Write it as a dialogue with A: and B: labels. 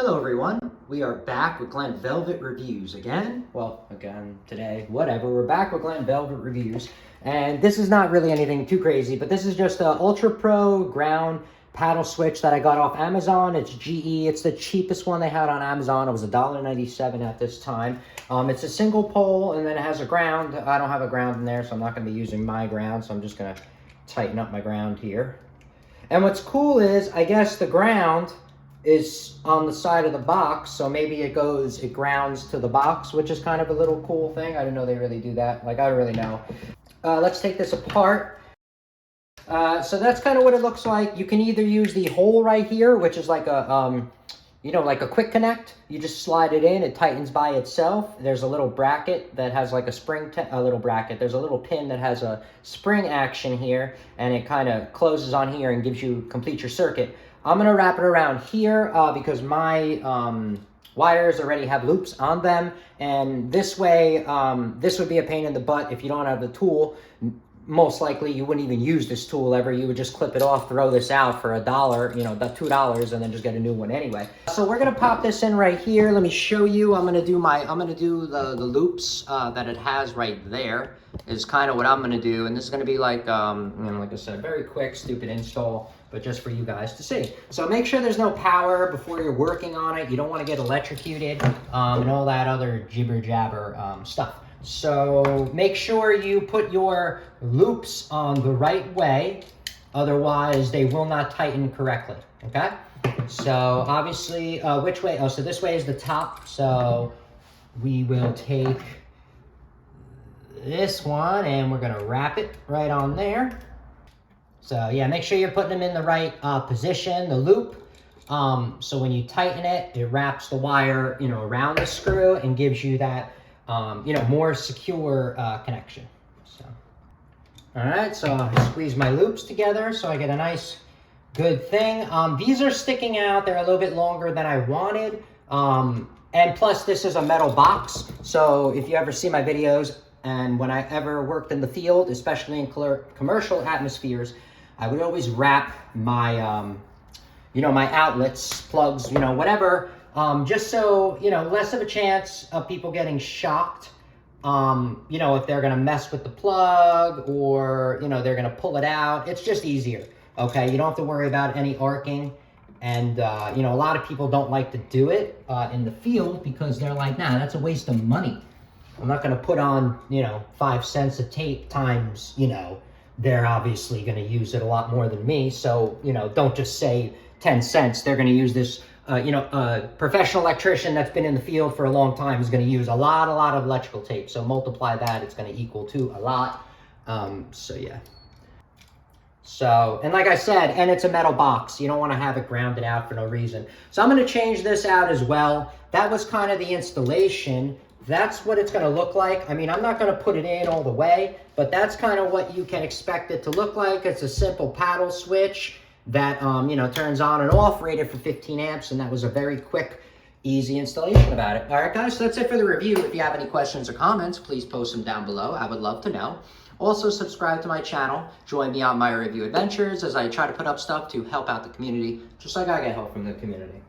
A: Hello everyone, we are back with Glen Velvet Reviews again. Today, whatever, we're back with Glen Velvet Reviews. And this is not really anything too crazy, but this is just a Ultra Pro ground paddle switch that I got off Amazon. It's GE, it's the cheapest one they had on Amazon. It was $1.97 at this time. It's a single pole and then it has a ground. I don't have a ground in there, so I'm not gonna be using my ground, so I'm just gonna tighten up my ground here. And what's cool is, I guess the ground is on the side of the box, so maybe it grounds to the box, which is kind of a little cool thing. I didn't know they really do that. Like, I don't really know. Let's take this apart. So that's kind of what it looks like. You can either use the hole right here, which is like a, like a quick connect. You just slide it in, it tightens by itself. There's a little bracket that has like a spring, there's a little pin that has a spring action here, and it kind of closes on here and gives you, complete your circuit. I'm gonna wrap it around here because my wires already have loops on them, and this way, this would be a pain in the butt if you don't have the tool. Most likely you wouldn't even use this tool ever. You would just clip it off, throw this out for $1, $2, and then just get a new one anyway. So we're gonna pop this in right here. Let me show you. I'm gonna do the loops that it has right there is kind of what I'm gonna do. And this is gonna be like, like I said, very quick, stupid install, but just for you guys to see. So make sure there's no power before you're working on it. You don't wanna get electrocuted and all that other jibber jabber stuff. So make sure you put your loops on the right way, otherwise they will not tighten correctly, okay? So obviously, which way? Oh, so this way is the top. So we will take this one and we're gonna wrap it right on there. So yeah, make sure you're putting them in the right position, the loop. So when you tighten it, it wraps the wire, around the screw and gives you that more secure connection. So, all right, so I squeeze my loops together so I get a nice, good thing. These are sticking out. They're a little bit longer than I wanted. And plus, this is a metal box. So if you ever see my videos, and when I ever worked in the field, especially in commercial atmospheres, I would always wrap my, my outlets, plugs, whatever, just so, less of a chance of people getting shocked, if they're gonna mess with the plug or, they're gonna pull it out. It's just easier, okay? You don't have to worry about any arcing. And, a lot of people don't like to do it in the field because they're like, nah, that's a waste of money. I'm not gonna put on, 5 cents of tape times, they're obviously gonna use it a lot more than me. So, don't just say 10 cents. They're gonna use this. A professional electrician that's been in the field for a long time is going to use a lot of electrical tape. So multiply that, it's going to equal to a lot. So yeah. So, and like I said, and it's a metal box. You don't want to have it grounded out for no reason. So I'm going to change this out as well. That was kind of the installation. That's what it's going to look like. I mean, I'm not going to put it in all the way, but that's kind of what you can expect it to look like. It's a simple paddle switch that, turns on and off, rated for 15 amps, and that was a very quick, easy installation about it. All right, guys, so that's it for the review. If you have any questions or comments, please post them down below. I would love to know. Also, subscribe to my channel. Join me on my review adventures as I try to put up stuff to help out the community, just like I get help from the community.